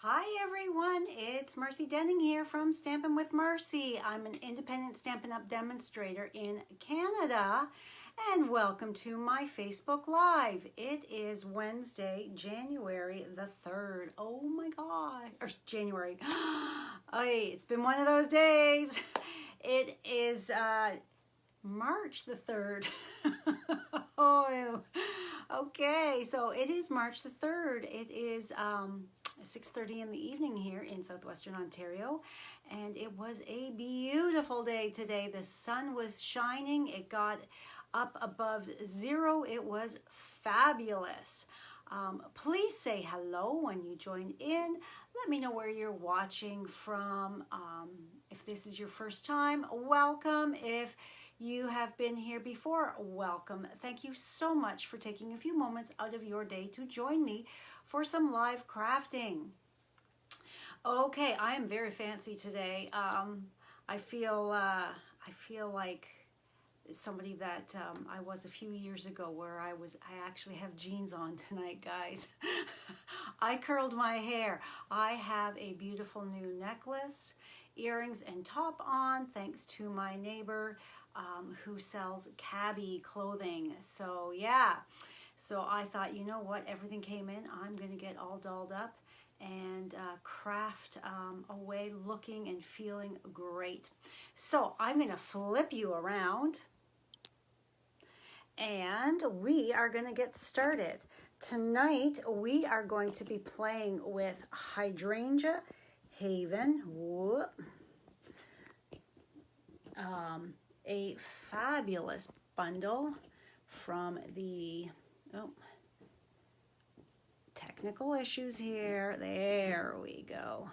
Hi everyone, it's Marcy Denning here from Stampin' with Marcy. I'm an independent Stampin' Up! Demonstrator in Canada, and welcome to my Facebook Live. It is Wednesday, January the 3rd. Oh my God, or January. Ay, it's been one of those days. It is March the 3rd. Oh, okay, so it is March the 3rd. It is 6:30 in the evening here in southwestern Ontario, and it was a beautiful day today. The sun was shining. It got up above zero. It was fabulous. Please say hello when you join in. Let me know where you're watching from. If this is your first time, welcome. If you have been here before, welcome. Thank you so much for taking a few moments out of your day to join me for some live crafting. Okay, I am very fancy today. I feel like somebody that I was a few years ago, where I actually have jeans on tonight, guys. I curled my hair. I have a beautiful new necklace, earrings, and top on, thanks to my neighbor who sells cabbie clothing. So yeah. So I thought, you know what, everything came in. I'm going to get all dolled up and craft away looking and feeling great. So I'm going to flip you around and we are going to get started. Tonight we are going to be playing with Hydrangea Haven. A fabulous bundle from the technical issues here. There we go.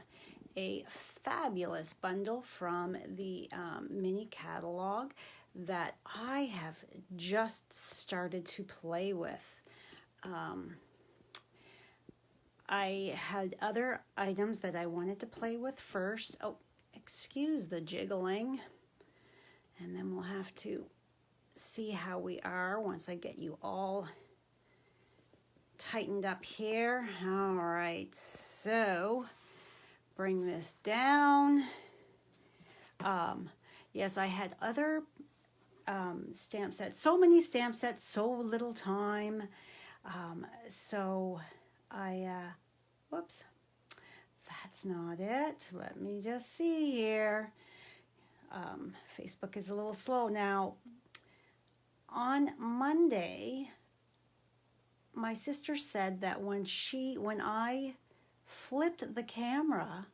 A fabulous bundle from the mini catalog that I have just started to play with. I had other items that I wanted to play with first. Oh, excuse the jiggling. And then we'll have to see how we are once I get you all tightened up here. All right, so bring this down. Yes, I had other stamp sets. So many stamp sets, so little time. So I, whoops, that's not it. Let me just see here. Facebook is a little slow. Now, on Monday, my sister said that when I flipped the camera,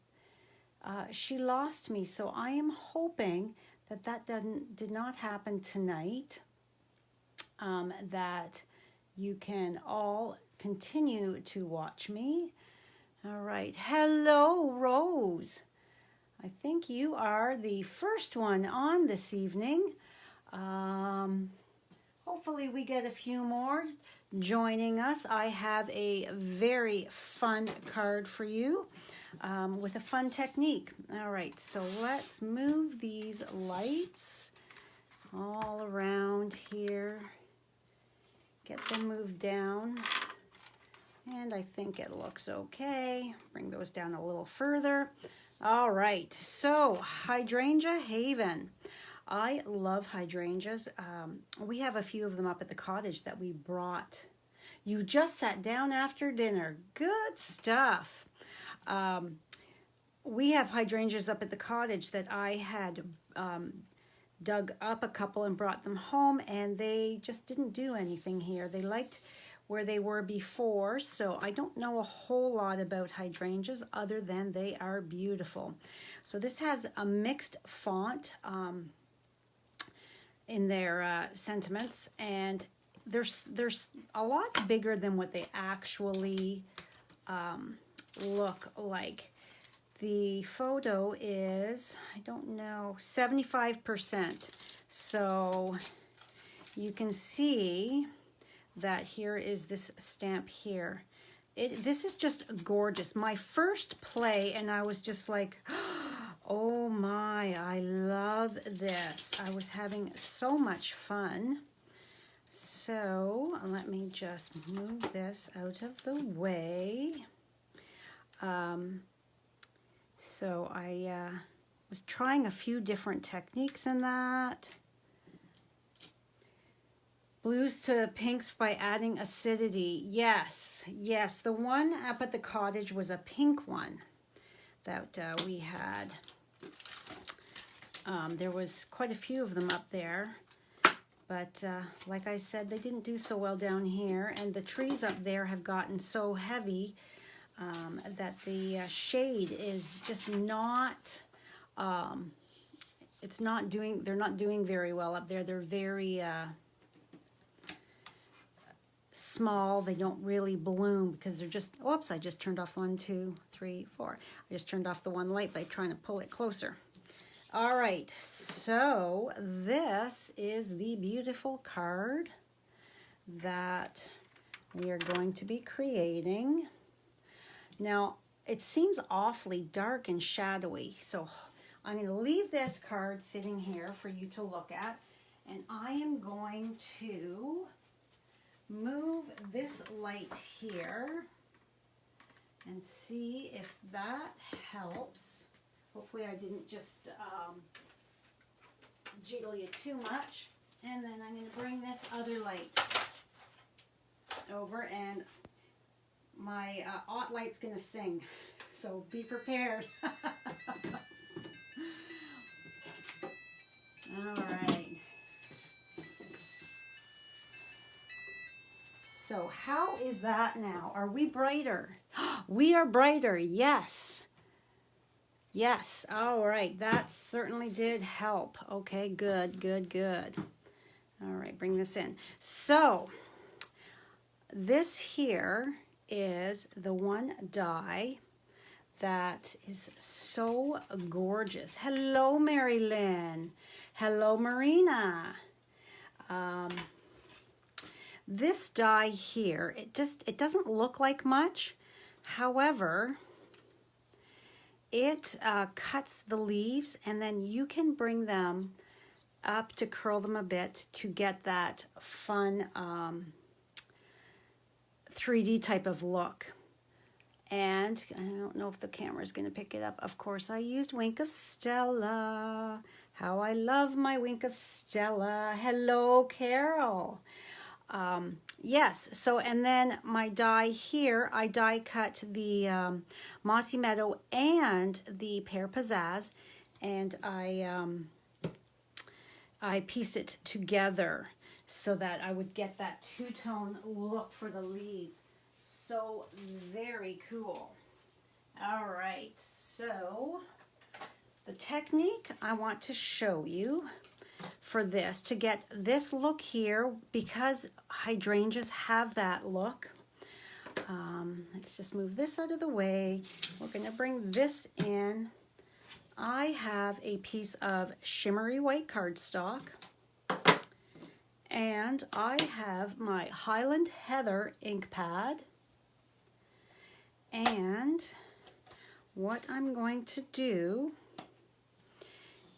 she lost me. So I am hoping that did not happen tonight, that you can all continue to watch me. All right. Hello, Rose. I think you are the first one on this evening. Hopefully we get a few more joining us. I have a very fun card for you with a fun technique. All right, so let's move these lights all around here. Get them moved down. And I think it looks okay. Bring those down a little further. All right, so Hydrangea Haven. I love hydrangeas. We have a few of them up at the cottage that we brought. You just sat down after dinner. Good stuff. We have hydrangeas up at the cottage that I had dug up a couple and brought them home, and they just didn't do anything here. They liked where they were before, so I don't know a whole lot about hydrangeas other than they are beautiful. So this has a mixed font in their sentiments, and there's a lot bigger than what they actually look like. The photo is, I don't know, 75%. So you can see that here is this stamp here. This is just gorgeous. My first play, and I was just like, oh my, I love this. I was having so much fun. So let me just move this out of the way. So I was trying a few different techniques in that. Blues to pinks by adding acidity. Yes, yes. The one up at the cottage was a pink one that we had. There was quite a few of them up there. But like I said, they didn't do so well down here. And the trees up there have gotten so heavy that the shade is just not, they're not doing very well up there. They're very small. They don't really bloom because they're just, oops, I just turned off 1, 2, 3, 4. I just turned off the one light by trying to pull it closer. All right, so this is the beautiful card that we are going to be creating. Now, it seems awfully dark and shadowy, so I'm going to leave this card sitting here for you to look at, and I am going to move this light here and see if that helps. Hopefully I didn't just jiggle you too much. And then I'm going to bring this other light over, and my aught light's going to sing, so be prepared. All right. So how is that now? Are we brighter? We are brighter, yes. Yes, all right, that certainly did help. Okay, good, good, good. All right, bring this in. So, this here is the one die that is so gorgeous. Hello, Mary Lynn. Hello, Marina. This die here, it doesn't look like much. However, it cuts the leaves, and then you can bring them up to curl them a bit to get that fun 3D type of look. And I don't know if the camera is going to pick it up. Of course, I used Wink of Stella. How I love my Wink of Stella. Hello, Carol. Yes, so and then my die here, I die cut the Mossy Meadow and the Pear Pizzazz, and I pieced it together so that I would get that two-tone look for the leaves. So very cool. All right, so the technique I want to show you for this, to get this look here, because hydrangeas have that look. Let's just move this out of the way. We're going to bring this in. I have a piece of shimmery white cardstock, and I have my Highland Heather ink pad. And what I'm going to do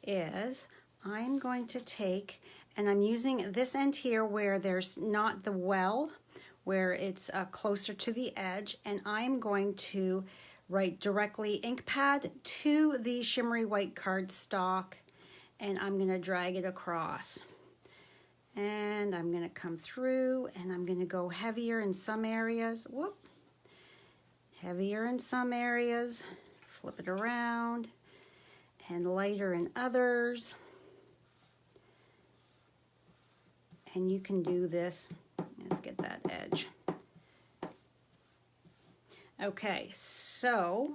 is I'm going to take, and I'm using this end here where there's not the well, where it's closer to the edge, and I'm going to write directly ink pad to the shimmery white cardstock, and I'm going to drag it across. And I'm going to come through, and I'm going to go heavier in some areas. Whoop. Heavier in some areas. Flip it around. And lighter in others. And you can do this. Let's get that edge. Okay, so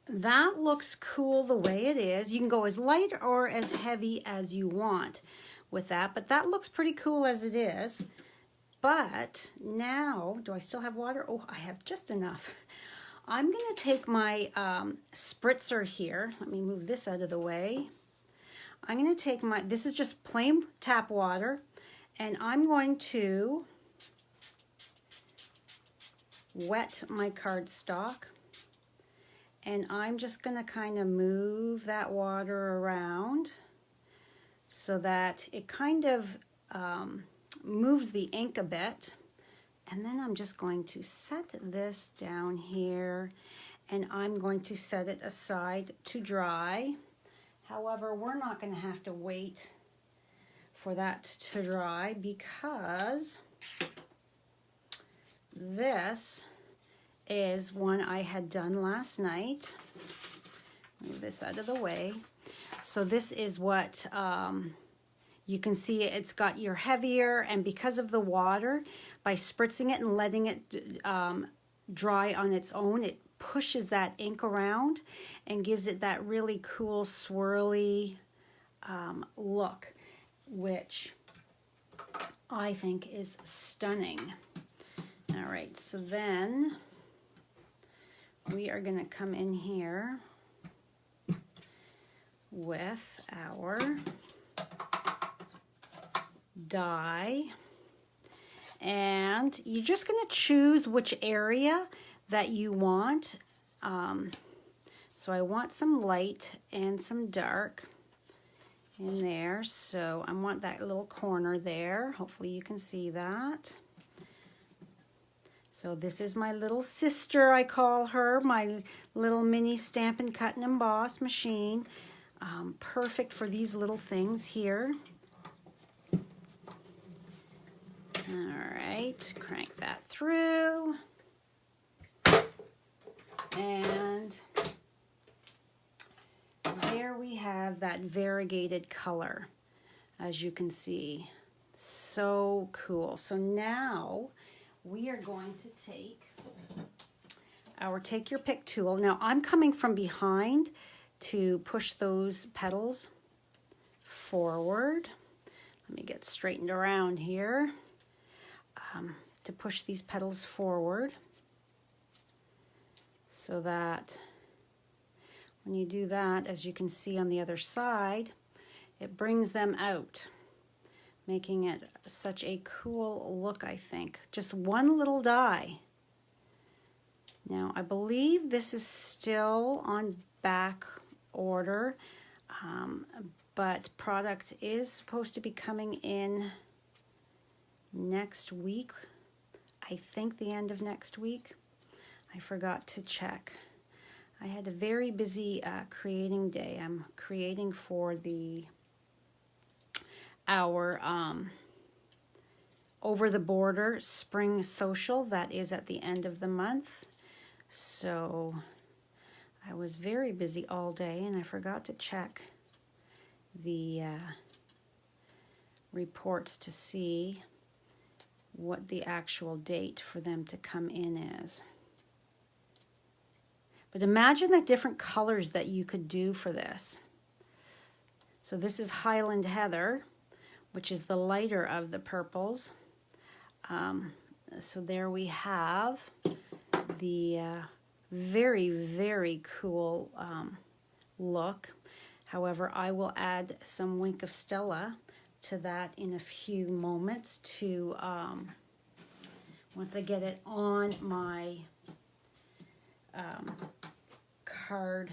that looks cool the way it is. You can go as light or as heavy as you want with that, but that looks pretty cool as it is. But now, do I still have water? Oh, I have just enough. I'm going to take my spritzer here. Let me move this out of the way. I'm going to take my, this is just plain tap water, and I'm going to wet my cardstock, and I'm just going to kind of move that water around so that it kind of moves the ink a bit. And then I'm just going to set this down here, and I'm going to set it aside to dry. However, we're not going to have to wait for that to dry because this is one I had done last night. Move this out of the way. So this is what you can see. It's got your heavier, and because of the water, by spritzing it and letting it dry on its own, it pushes that ink around and gives it that really cool swirly look, which I think is stunning. All right, so then we are going to come in here with our die, and you're just going to choose which area that you want. So I want some light and some dark in there, so I want that little corner there. Hopefully you can see that. So this is my little sister, I call her, my little mini Stampin' Cut and Emboss machine. Perfect for these little things here. All right, crank that through. And there we have that variegated color, as you can see. So cool. So now we are going to take our Take Your Pick tool. Now I'm coming from behind to push those petals forward. Let me get straightened around here. To push these petals forward so that when you do that, as you can see on the other side, it brings them out, making it such a cool look, I think. Just one little die. Now, I believe this is still on back order, but product is supposed to be coming in next week. I think the end of next week. I forgot to check. I had a very busy creating day. I'm creating for our Over the Border Spring Social that is at the end of the month. So I was very busy all day and I forgot to check the reports to see what the actual date for them to come in is. But imagine the different colors that you could do for this. So this is Highland Heather, which is the lighter of the purples. So there we have the very, very cool look. However, I will add some Wink of Stella to that in a few moments to once I get it on my card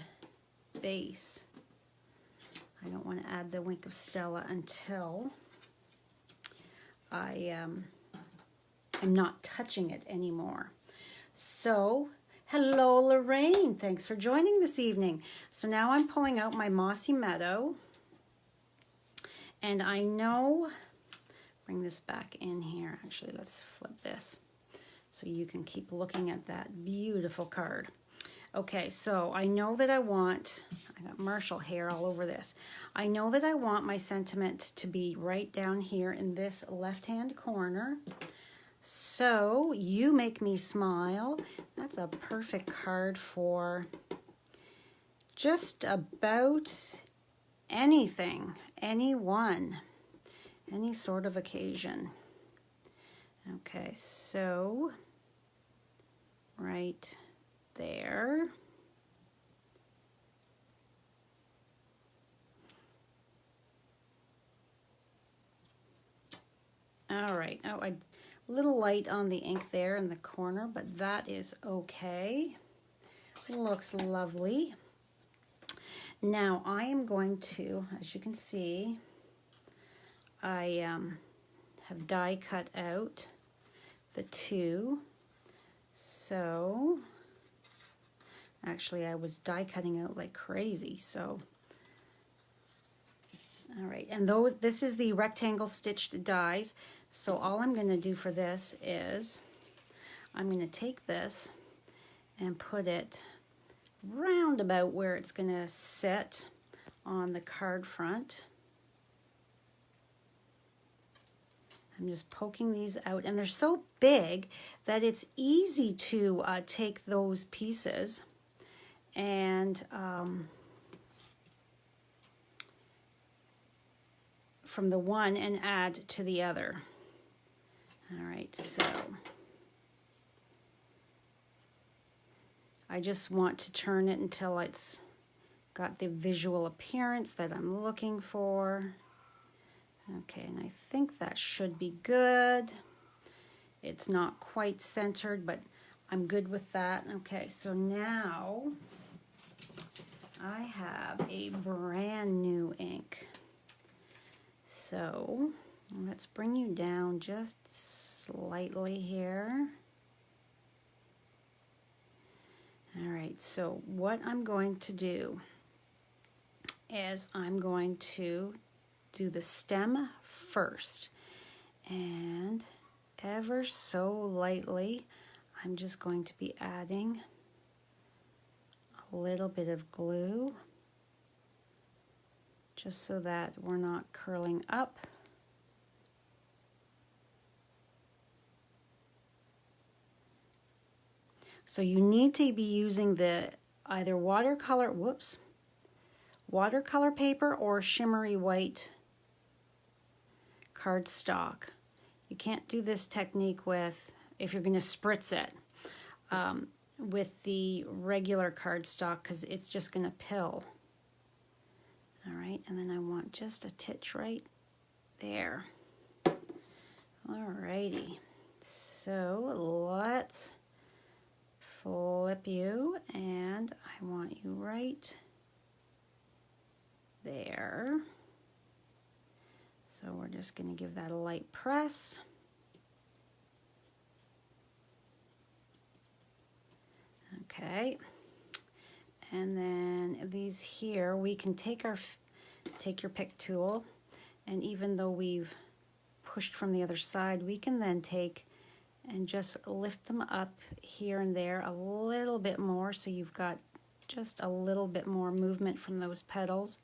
base. I don't want to add the Wink of Stella until I'm not touching it anymore. So, hello Lorraine, thanks for joining this evening. So now I'm pulling out my Mossy Meadow, and I know, bring this back in here, actually let's flip this so you can keep looking at that beautiful card. Okay, so I know that I got Marshall hair all over this. I know that I want my sentiment to be right down here in this left-hand corner. So, You Make Me Smile. That's a perfect card for just about anything, anyone, any sort of occasion. Okay, so right there. All right, oh, a little light on the ink there in the corner, but that is okay. Looks lovely. Now I am going to, as you can see, I have die cut out the two. So Actually, I was die cutting out like crazy, so. All right, and this is the rectangle stitched dies. So all I'm gonna do for this is, I'm gonna take this and put it round about where it's gonna sit on the card front. I'm just poking these out, and they're so big that it's easy to take those pieces and from the one and add to the other. All right, so I just want to turn it until it's got the visual appearance that I'm looking for. Okay, and I think that should be good. It's not quite centered, but I'm good with that. Okay, so now I have a brand new ink. So let's bring you down just slightly here. All right, so what I'm going to do is I'm going to do the stem first, and ever so lightly I'm just going to be adding a little bit of glue, just so that we're not curling up. So you need to be using the either watercolor paper or shimmery white cardstock. You can't do this technique with, if you're going to spritz it, with the regular cardstock, because it's just going to pill. All right, and then I want just a titch right there. All righty, so let's flip you, and I want you right there. So we're just going to give that a light press. Okay, and then these here, we can take your pick tool, and even though we've pushed from the other side, we can then take and just lift them up here and there a little bit more, so you've got just a little bit more movement from those petals,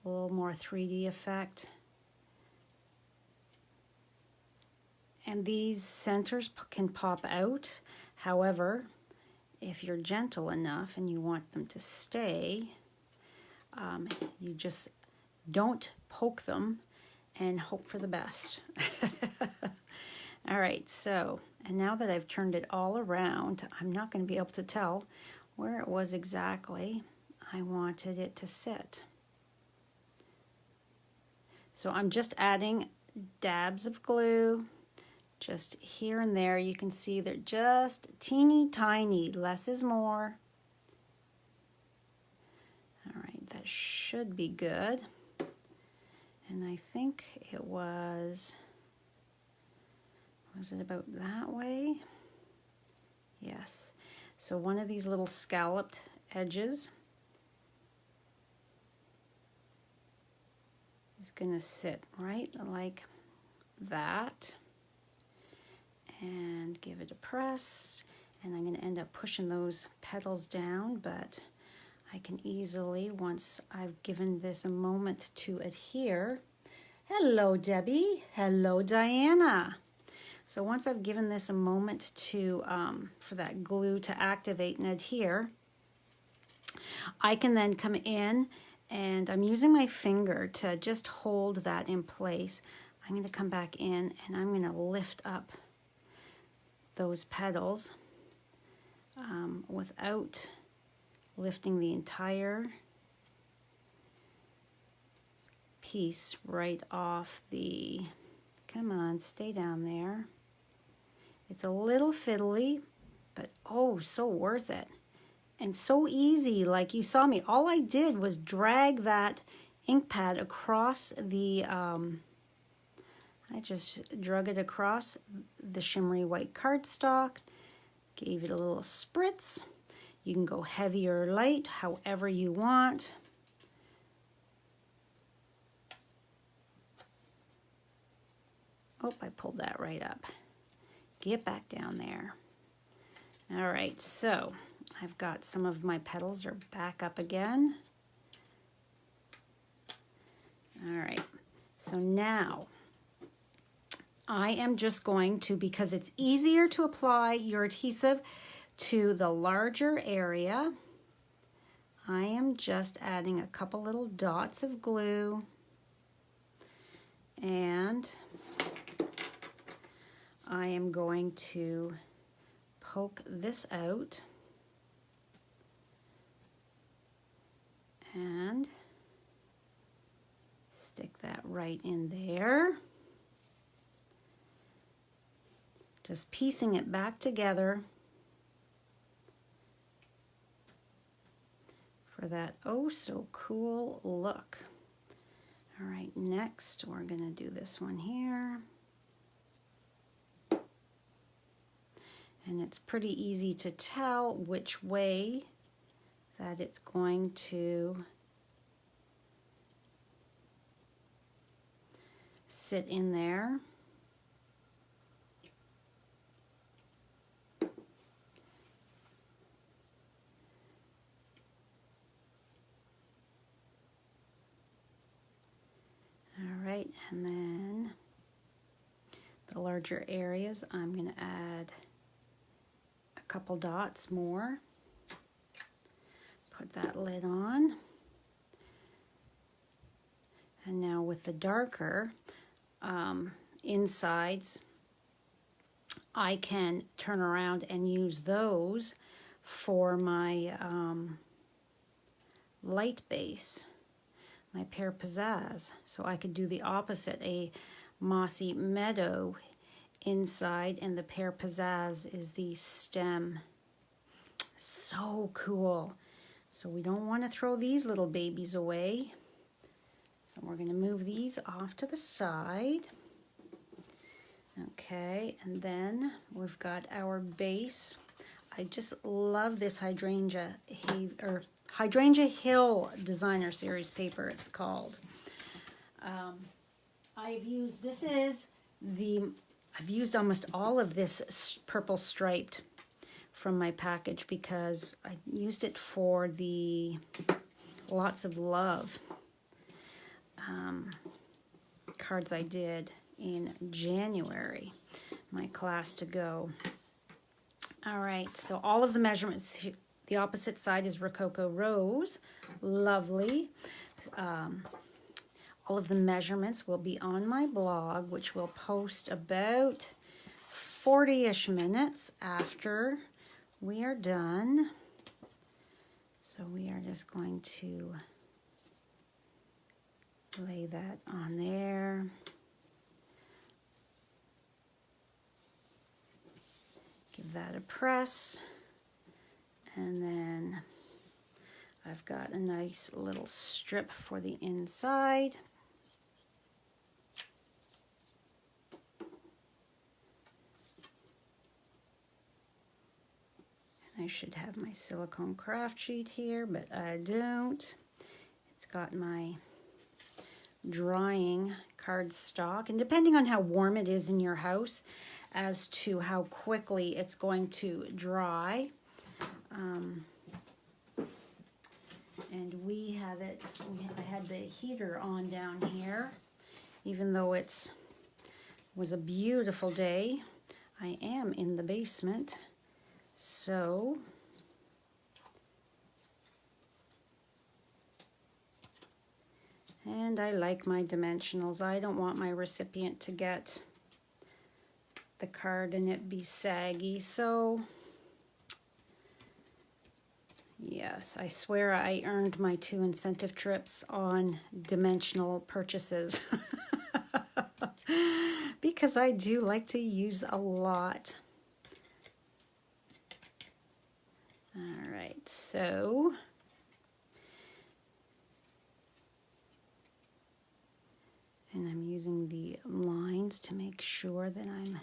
a little more 3D effect. And these centers can pop out. However, if you're gentle enough and you want them to stay, you just don't poke them and hope for the best. All right, so, and now that I've turned it all around, I'm not going to be able to tell where it was exactly I wanted it to sit. So I'm just adding dabs of glue, just here and there. You can see they're just teeny tiny, less is more. All right, that should be good. And I think it was it about that way? Yes. So one of these little scalloped edges is going to sit right like that, and give it a press, and I'm going to end up pushing those petals down, but I can easily, once I've given this a moment to adhere. Hello, Debbie. Hello, Diana. So once I've given this a moment to for that glue to activate and adhere, I can then come in, and I'm using my finger to just hold that in place. I'm going to come back in, and I'm going to lift up those petals without lifting the entire piece right off the, come on, stay down there. It's a little fiddly, but oh, so worth it. And so easy, like you saw me. All I did was drag that ink pad across the, I just drug it across the shimmery white cardstock, gave it a little spritz. You can go heavy or light, however you want. Oh, I pulled that right up. Get back down there. All right, so I've got some of my petals are back up again. All right, so now I am just going to, because it's easier to apply your adhesive to the larger area, I am just adding a couple little dots of glue, and I am going to poke this out and stick that right in there. Just piecing it back together for that oh so cool look. All right, next we're going to do this one here. And it's pretty easy to tell which way that it's going to sit in there. All right, and then the larger areas, I'm going to add a couple dots more. Put that lid on. And now with the darker insides, I can turn around and use those for my light base, my pear pizzazz. So I could do the opposite, a mossy meadow inside, and the pear pizzazz is the stem. So cool. So we don't want to throw these little babies away. So we're going to move these off to the side. Okay, and then we've got our base. I just love this Hydrangea Hill Designer Series paper, it's called. I've used almost all of this purple striped from my package because I used it for the Lots of Love cards I did in January, my class to go. All right, so all of the measurements, the opposite side is Rococo Rose, lovely. All of the measurements will be on my blog, which will post about 40-ish minutes after we are done. So we are just going to lay that on there. Give that a press. And then I've got a nice little strip for the inside. I should have my silicone craft sheet here, but I don't. It's got my drying cardstock, and depending on how warm it is in your house as to how quickly it's going to dry. And we have it, I had the heater on down here, even though it was a beautiful day. I am in the basement. So, and I like my dimensionals. I don't want my recipient to get the card and it be saggy. So, yes, I swear I earned my 2 incentive trips on dimensional purchases. Because I do like to use a lot. All right, so and I'm using the lines to make sure that I'm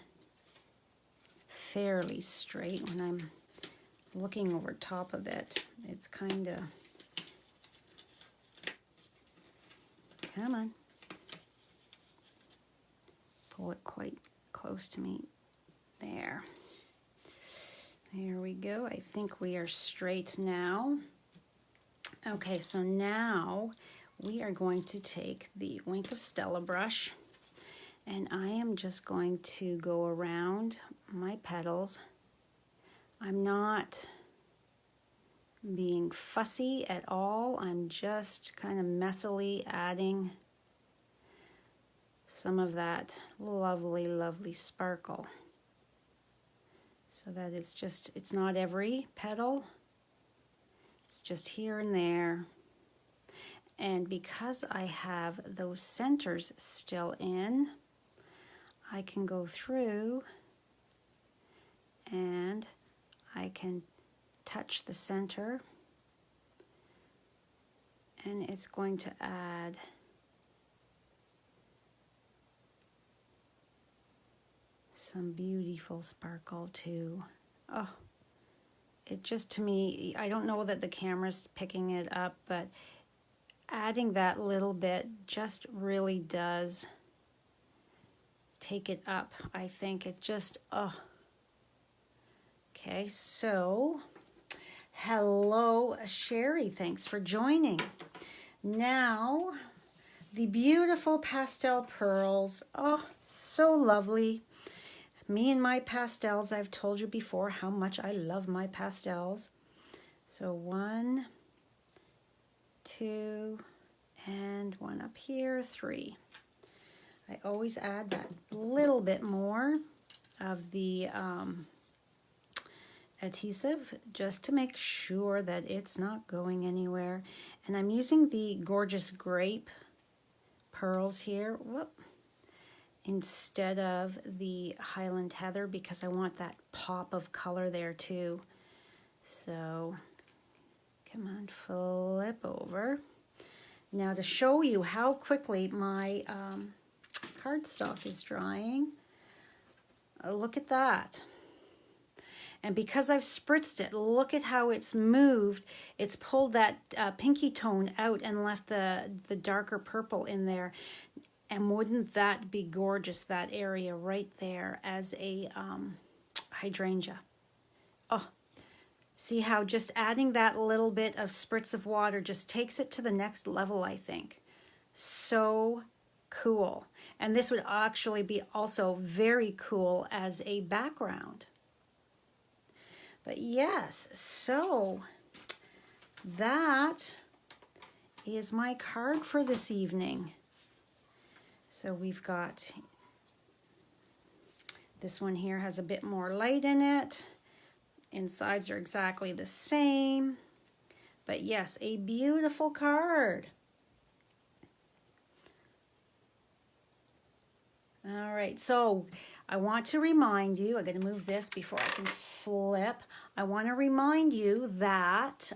fairly straight when I'm looking over top of it. It's kind of, come on. Pull it quite close to me. There. There we go. I think we are straight now. Okay, so now we are going to take the Wink of Stella brush, and I am just going to go around my petals. I'm not being fussy at all. I'm just kind of messily adding some of that lovely, lovely sparkle. So that it's not every petal. It's just here and there. And because I have those centers still in, I can go through and I can touch the center, and it's going to add some beautiful sparkle too. Oh, it just, to me, I don't know that the camera's picking it up, but adding that little bit just really does take it up. I think it just, oh. Okay, so hello, Sherry. Thanks for joining. Now, the beautiful pastel pearls. Oh, so lovely. Me and my pastels, I've told you before how much I love my pastels. So 1, 2, and 1 up here, 3. I always add that little bit more of the adhesive just to make sure that it's not going anywhere. And I'm using the Gorgeous Grape pearls here. Whoop. Instead of the Highland Heather, because I want that pop of color there too. So come on, flip over. Now to show you how quickly my cardstock is drying, look at that. And because I've spritzed it, look at how it's moved. It's pulled that pinky tone out and left the darker purple in there. And wouldn't that be gorgeous, that area right there as a hydrangea. Oh, see how just adding that little bit of spritz of water just takes it to the next level, I think. So cool. And this would actually be also very cool as a background. But yes, so that is my card for this evening. So we've got, this one here has a bit more light in it. Insides are exactly the same. But yes, a beautiful card. All right, so I want to remind you, I'm going to move this before I can flip. I want to remind you that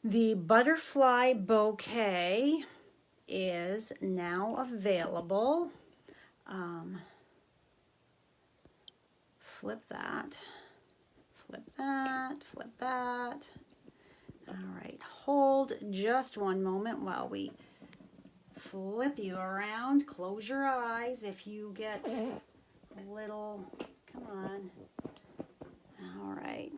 the butterfly bouquet is now available. Flip that, flip that, flip that. All right, hold just one moment while we flip you around. Close your eyes if you get a little, come on. All right.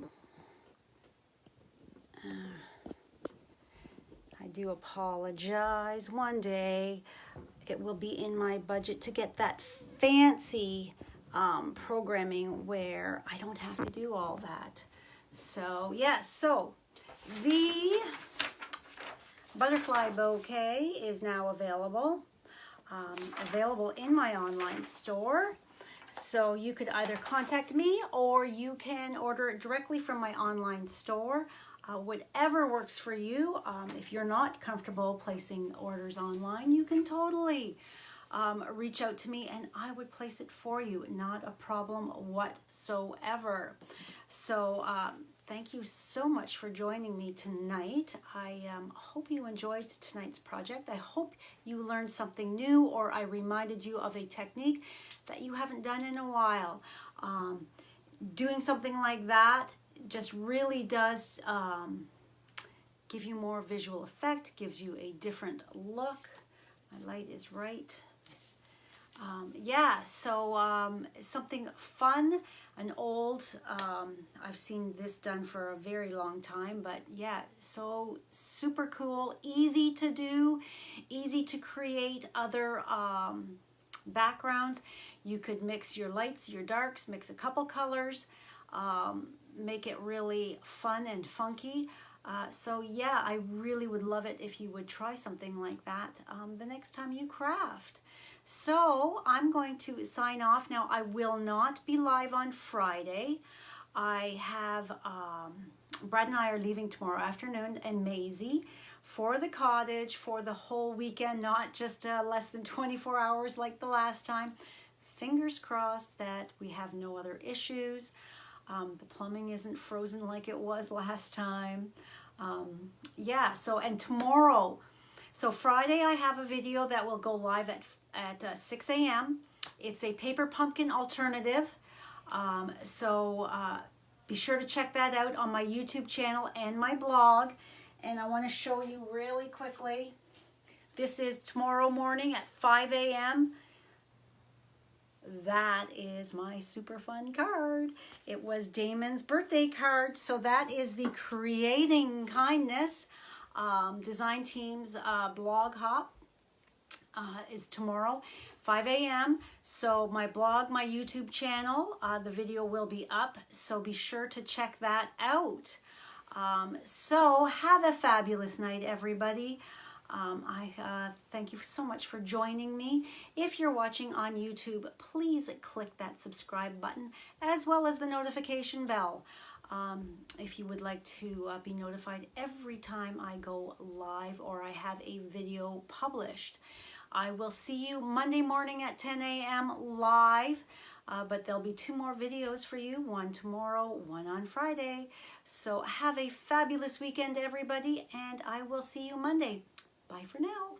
I do apologize. One day it will be in my budget to get that fancy programming where I don't have to do all that. So yes, so the butterfly bouquet is now available. Available in my online store. So you could either contact me or you can order it directly from my online store. Whatever works for you. If you're not comfortable placing orders online, you can totally reach out to me and I would place it for you. Not a problem whatsoever. So thank you so much for joining me tonight. I hope you enjoyed tonight's project. I hope you learned something new, or I reminded you of a technique that you haven't done in a while. doing something like that just really does give you more visual effect, gives you a different look. My light is right. Yeah, so something fun, an old, I've seen this done for a very long time, but yeah, so super cool, easy to do, easy to create other backgrounds. You could mix your lights, your darks, mix a couple colors, make it really fun and funky. So yeah, I really would love it if you would try something like that the next time you craft. So I'm going to sign off now. I will not be live on Friday. I have, Brad and I are leaving tomorrow afternoon, and Maisie for the cottage for the whole weekend, not just less than 24 hours like the last time. Fingers crossed that we have no other issues. The plumbing isn't frozen like it was last time. Yeah, so, and tomorrow, so Friday I have a video that will go live at 6 a.m. It's a paper pumpkin alternative. So be sure to check that out on my YouTube channel and my blog. And I want to show you really quickly. This is tomorrow morning at 5 a.m. That is my super fun card. It was Damon's birthday card. So that is the Creating Kindness Design Team's blog hop. Is tomorrow, 5 a.m. So my blog, my YouTube channel, the video will be up. So be sure to check that out. So have a fabulous night, everybody. I thank you so much for joining me. If you're watching on YouTube, please click that subscribe button as well as the notification bell. If you would like to be notified every time I go live or I have a video published. I will see you Monday morning at 10 a.m. live, but there'll be 2 more videos for you, one tomorrow, one on Friday. So have a fabulous weekend, everybody, and I will see you Monday. Bye for now.